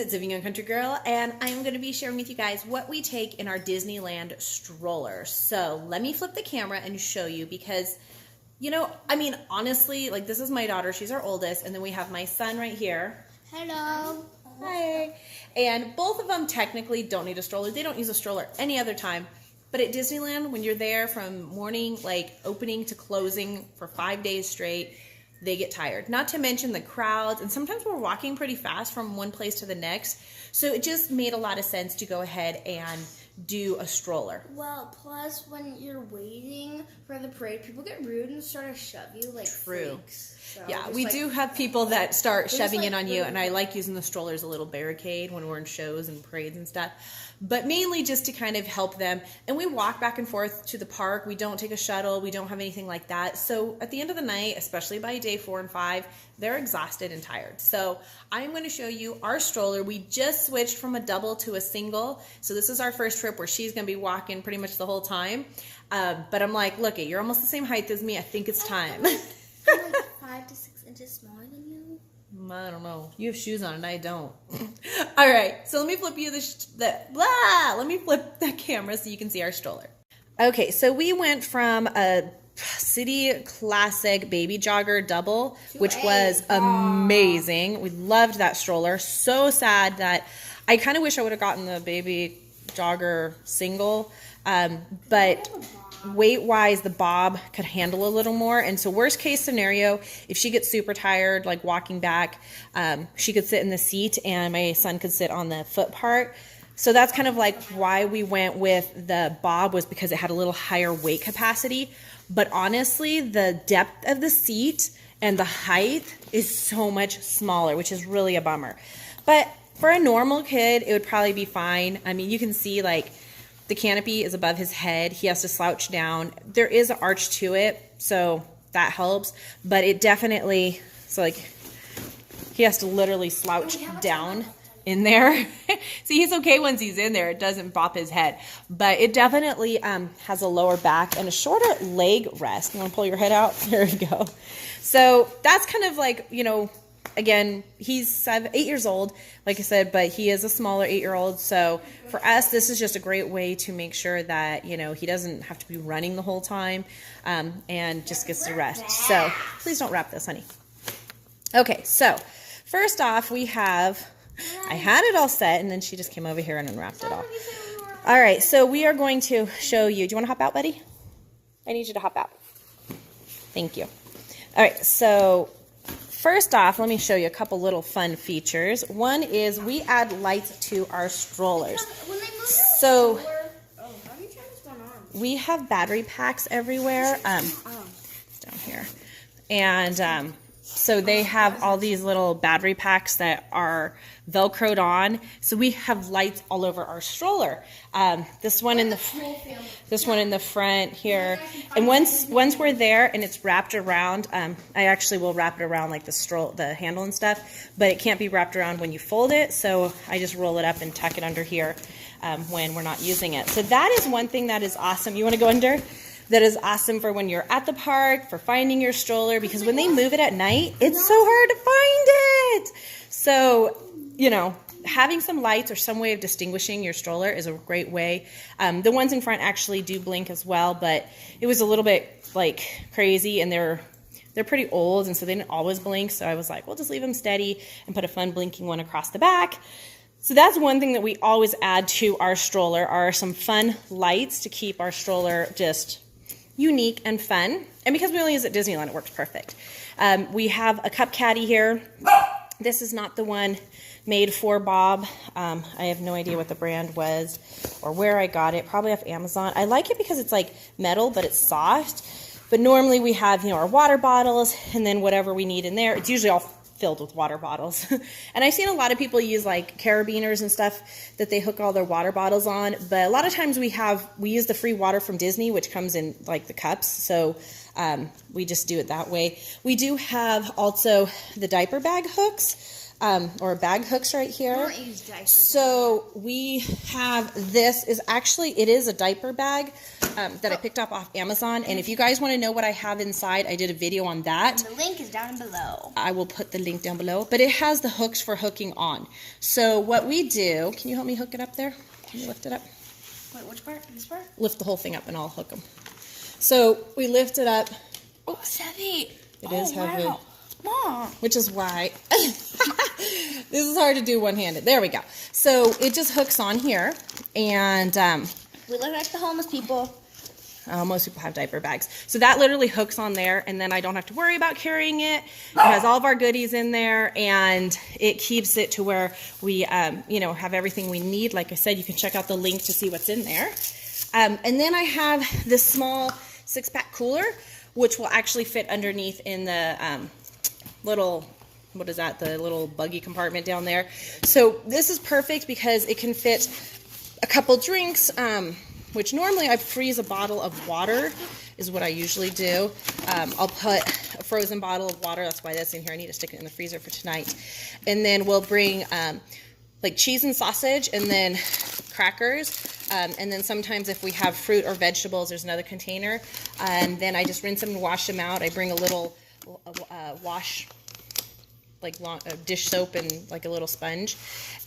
it's Living Young Country Girl, and I'm going to be sharing with you guys what we take in our Disneyland stroller. So let me flip the camera and show you because, you know, I mean, honestly, like this is my daughter. She's our oldest, and then we have my son right here. Hello. Hi. And both of them technically don't need a stroller. They don't use a stroller any other time. But at Disneyland, when you're there from morning, like opening to closing for 5 days straight, they get tired. Not to mention the crowds, and sometimes we're walking pretty fast from one place to the next. So it just made a lot of sense to go ahead and do a stroller. Well, plus when you're waiting for the parade, people get rude and start to shove you like True. freaks. So Yeah, we do have people that start shoving like in on you, and I like using the stroller as a little barricade when we're in shows and parades and stuff. But mainly just to kind of help them. And we walk back and forth to the park. We don't take a shuttle. We don't have anything like that. So at the end of the night, especially by day 4 and 5, they're exhausted and tired. So I'm going to show you our stroller. We just switched from a double to a single. So this is our first trip where she's going to be walking pretty much the whole time. But I'm like, look, you're almost the same height as me. I think it's time. I'm like 5 to 6 inches smaller than you. I don't know. You have shoes on and I don't. All right. So let me flip you let me flip the camera so you can see our stroller. Okay. So we went from a City Classic Baby Jogger double, which was amazing. We loved that stroller. So sad that I kind of wish I would have gotten the Baby Jogger single. But weight-wise, the Bob could handle a little more. And so worst case scenario, if she gets super tired, like walking back, she could sit in the seat and my son could sit on the foot part. So that's kind of like why we went with the Bob, was because it had a little higher weight capacity. But honestly, the depth of the seat and the height is so much smaller, which is really a bummer. But for a normal kid, it would probably be fine. I mean, you can see like the canopy is above his head. He has to slouch down. There is an arch to it, so that helps. But it definitely, so like, he has to literally slouch down in there. See, he's okay once he's in there. It doesn't bop his head. But it definitely has a lower back and a shorter leg rest. You want to pull your head out? There we go. So that's kind of like, you know, again, he's 8 years old, like I said, but he is a smaller 8-year-old. So for us, this is just a great way to make sure that, you know, he doesn't have to be running the whole time and just gets to rest. So please don't wrap this, honey. Okay, so first off, we have, I had it all set, and then she just came over here and unwrapped it all. All right, so we are going to show you. Do you want to hop out, buddy? I need you to hop out. Thank you. All right, so first off, let me show you a couple little fun features. One is we add lights to our strollers. So we have battery packs everywhere. It's down here. And so they have all these little battery packs that are Velcroed on. So we have lights all over our stroller. This one in the front here. And once we're there and it's wrapped around, I actually will wrap it around like the handle and stuff, but it can't be wrapped around when you fold it. So I just roll it up and tuck it under here when we're not using it. So that is one thing that is awesome. You want to go under? That is awesome for when you're at the park, for finding your stroller, because when they move it at night, it's so hard to find it. So, you know, having some lights or some way of distinguishing your stroller is a great way. The ones in front actually do blink as well, but it was a little bit like crazy, and they're pretty old, and so they didn't always blink. So I was like, we'll just leave them steady and put a fun blinking one across the back. So that's one thing that we always add to our stroller, are some fun lights to keep our stroller just unique and fun. And because we only use it at Disneyland, it works perfect. We have a cup caddy here. This is not the one made for Bob. I have no idea what the brand was or where I got it. Probably off Amazon. I like it because it's like metal, but it's soft. But normally we have, you know, our water bottles and then whatever we need in there. It's usually all filled with water bottles. And I've seen a lot of people use like carabiners and stuff that they hook all their water bottles on. But a lot of times we use the free water from Disney, which comes in like the cups. So we just do it that way. We do have also the diaper bag hooks. or bag hooks right here. I don't use diapers. So we have this it is a diaper bag that I picked up off Amazon. And if you guys want to know what I have inside, I did a video on that. And the link is down below. I will put the link down below. But it has the hooks for hooking on. So what we do, can you help me hook it up there? Can you lift it up? Wait, which part? This part? Lift the whole thing up and I'll hook them. So we lift it up. Oh, it's heavy. It is heavy. Wow. Mom. Which is why this is hard to do one-handed. There we go. So it just hooks on here, and We look like the homeless people. most people have diaper bags. So that literally hooks on there, and then I don't have to worry about carrying it. It has all of our goodies in there, and it keeps it to where we, have everything we need. Like I said, you can check out the link to see what's in there. And then I have this small 6-pack cooler, which will actually fit underneath in the little, what is that, the little buggy compartment down there. So this is perfect because it can fit a couple drinks, which normally I freeze a bottle of water is what I usually do. I'll put a frozen bottle of water. That's why that's in here. I need to stick it in the freezer for tonight. And then we'll bring like cheese and sausage, and then crackers. And then sometimes if we have fruit or vegetables, there's another container. And then I just rinse them and wash them out. I bring a little wash, like dish soap and like a little sponge.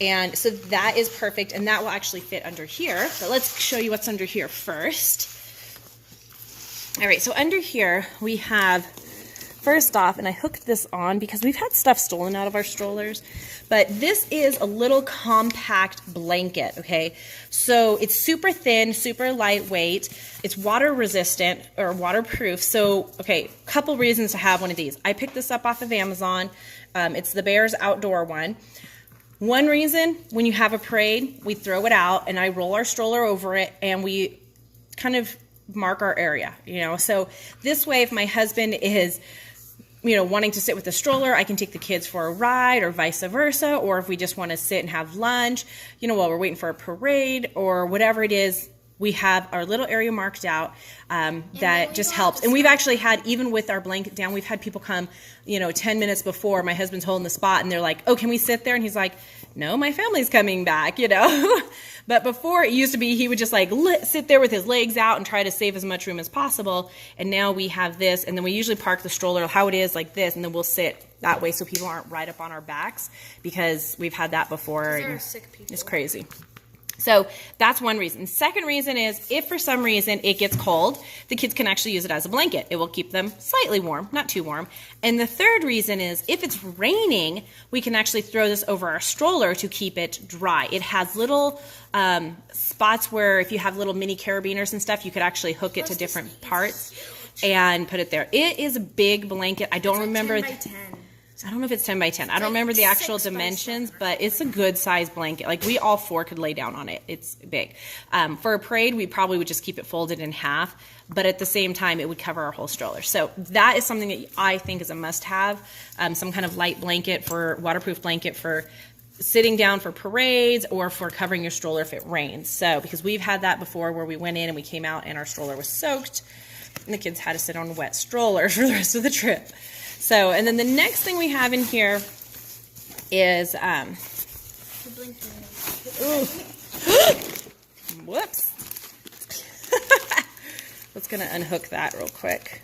And so that is perfect. And that will actually fit under here. But let's show you what's under here first. All right, so under here we have, first off, and I hooked this on because we've had stuff stolen out of our strollers, but this is a little compact blanket, okay? So it's super thin, super lightweight. It's water resistant or waterproof. So, okay, couple reasons to have one of these. I picked this up off of Amazon. It's the Bears outdoor one. One reason, when you have a parade, we throw it out and I roll our stroller over it and we kind of mark our area, So this way, if my husband is wanting to sit with the stroller, I can take the kids for a ride or vice versa. Or if we just want to sit and have lunch, while we're waiting for a parade or whatever it is, we have our little area marked out that just helps. And we've actually had, even with our blanket down, we've had people come, 10 minutes before my husband's holding the spot and they're like, oh, can we sit there? And he's like, no, my family's coming back, But before, it used to be he would just like sit there with his legs out and try to save as much room as possible. And now we have this, and then we usually park the stroller how it is, like this, and then we'll sit that way so people aren't right up on our backs, because we've had that before. There are sick people. It's crazy. So that's one reason. Second reason is if for some reason it gets cold, the kids can actually use it as a blanket. It will keep them slightly warm, not too warm. And the third reason is if it's raining, we can actually throw this over our stroller to keep it dry. It has little spots where if you have little mini carabiners and stuff, you could actually hook it to different parts and put it there. It is a big blanket. I don't remember. 10 by 10. I don't know if it's 10 by 10. I don't remember the actual dimensions, but it's a good size blanket. Like we all four could lay down on it. It's big. For a parade, we probably would just keep it folded in half, but at the same time, it would cover our whole stroller. So that is something that I think is a must-have. Some kind of light blanket, waterproof blanket for sitting down for parades or for covering your stroller if it rains. So because we've had that before where we went in and we came out and our stroller was soaked and the kids had to sit on wet strollers for the rest of the trip. So, and then the next thing we have in here is, whoops. Let's gonna unhook that real quick.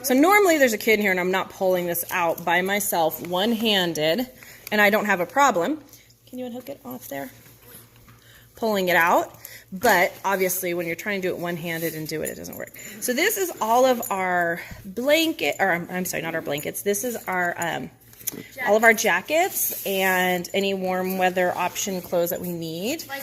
So normally there's a kid here and I'm not pulling this out by myself one-handed and I don't have a problem. Can you unhook it off there? Pulling it out. But obviously when you're trying to do it one-handed and do it, it doesn't work. So this is all of our blanket, or I'm sorry, not our blankets. This is our all of our jackets and any warm weather option clothes that we need. Like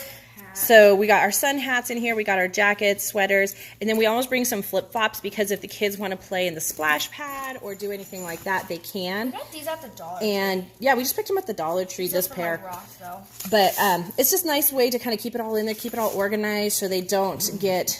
So we got our sun hats in here, we got our jackets, sweaters, and then we always bring some flip-flops because if the kids want to play in the splash pad or do anything like that, they can. I got these at the Dollar And yeah, we just picked them at the Dollar Tree, this pair. Ross, though. But it's just a nice way to kind of keep it all in there, keep it all organized so they don't get,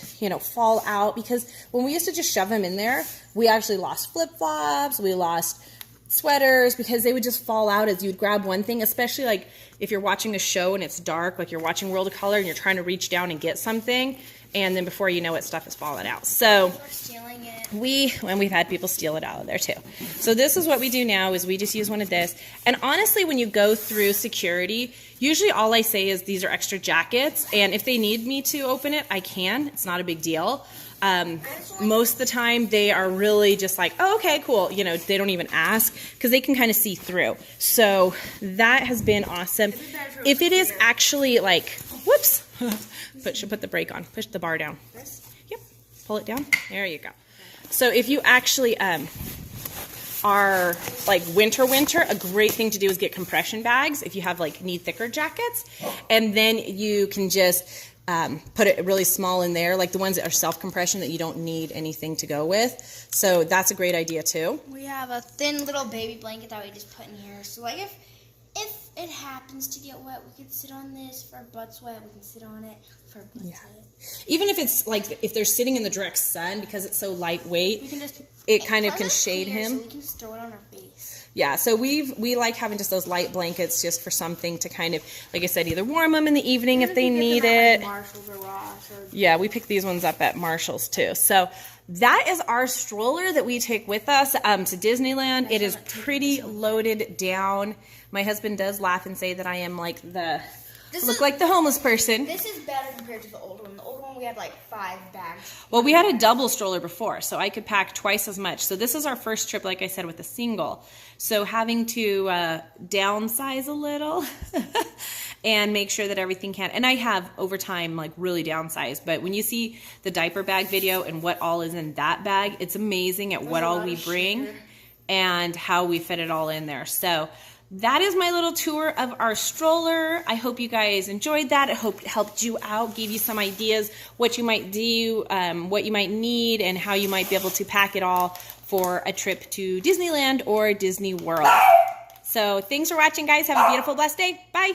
fall out. Because when we used to just shove them in there, we actually lost flip-flops, we lost sweaters because they would just fall out as you'd grab one thing, especially like if you're watching a show and it's dark, like you're watching World of Color and you're trying to reach down and get something and then before you know it, stuff is falling out. So We're stealing it. we've had people steal it out of there too. So this is what we do now is we just use one of this. And honestly, when you go through security, usually all I say is these are extra jackets. And if they need me to open it, I can. It's not a big deal. Most of the time they are really just like, oh, okay, cool. You know, they don't even ask because they can kind of see through. So that has been awesome. If it is actually like, whoops, should put the brake on, push the bar down. Yep, pull it down. There you go. So if you actually are like winter, a great thing to do is get compression bags if you have like need thicker jackets, and then you can just put it really small in there, like the ones that are self-compression that you don't need anything to go with. So that's a great idea too. We have a thin little baby blanket that we just put in here. So like if it happens to get wet, we can sit on this. If our butt's wet, we can sit on it. If our butt's wet. Even if it's like, if they're sitting in the direct sun, because it's so lightweight, We can just, it kind of can shade him. So we can just throw it on our face. Yeah, so we like having just those light blankets just for something to kind of, like I said, either warm them in the evening if they need it. Marshalls or Ross or Yeah, we pick these ones up at Marshall's too. So that is our stroller that we take with us to Disneyland. It is pretty loaded down. My husband does laugh and say that I am like like the homeless person. This is better compared to the old one. The old one we had like 5 bags. Well, we had a double stroller before, so I could pack twice as much. So this is our first trip, like I said, with a single. So having to downsize a little and make sure that everything can. And I have over time like really downsized. But when you see the diaper bag video and what all is in that bag, it's amazing at what all we bring and how we fit it all in there. So that is my little tour of our stroller. I hope you guys enjoyed that. I hope it helped you out, gave you some ideas what you might do, what you might need, and how you might be able to pack it all for a trip to Disneyland or Disney World. So thanks for watching, guys. Have a beautiful, blessed day. Bye.